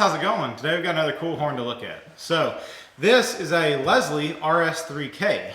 how's it going? Today we've got another cool horn to look at. So this is a Leslie RS3K.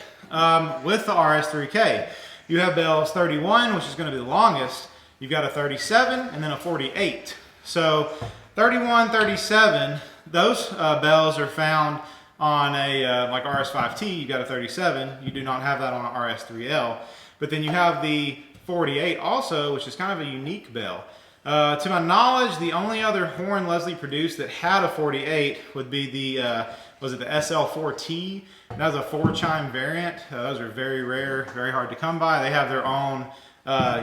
With the RS3K, you have bells 31, which is going to be the longest. You've got a 37 and then a 48. So 31, 37, those bells are found on a like RS5T. You got a 37. You do not have that on an RS3L. But then you have the 48 also, which is kind of a unique bell. To my knowledge, the only other horn Leslie produced that had a 48 would be the, was it the SL4T? That was a 4-chime variant. Those are very rare, very hard to come by. They have their own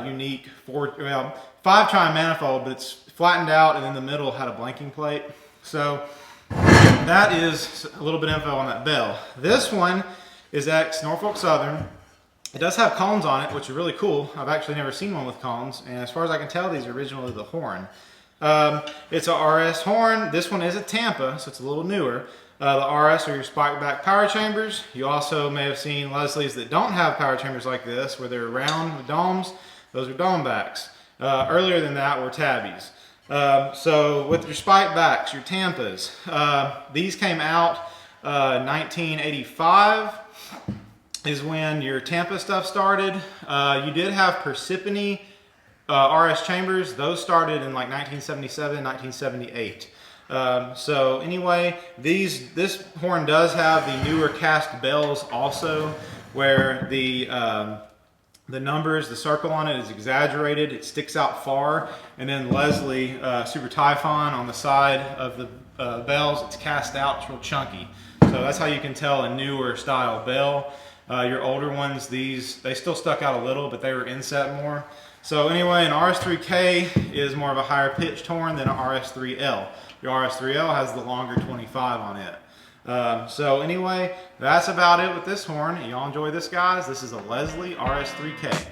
unique 5-chime manifold, but it's flattened out and in the middle had a blanking plate. So that is a little bit of info on that bell. This one is ex Norfolk Southern. It does have cones on it, which are really cool. I've actually never seen one with cones, and as far as I can tell, these are originally the horn. It's a RS horn. This one is a Tampa, so it's a little newer. The RS are your spike back power chambers. You also may have seen Leslie's that don't have power chambers like this, where they're round with domes. Those are dome backs. Earlier than that were tabbies. So with your spike backs, your Tampas, these came out 1985. Is when your Tampa stuff started. You did have Persephone RS chambers. Those started in like 1977, 1978. So anyway, this horn does have the newer cast bells also, where the numbers, the circle on it is exaggerated. It sticks out far. And then Leslie Super Typhon on the side of the bells, it's cast out, it's real chunky. So that's how you can tell a newer style bell. Your older ones, they still stuck out a little, but they were inset more. So anyway, an RS3K is more of a higher pitched horn than an RS3L. Your RS3L has the longer 25 on it. So anyway, that's about it with this horn. Y'all enjoy this, guys. This is a Leslie RS3K.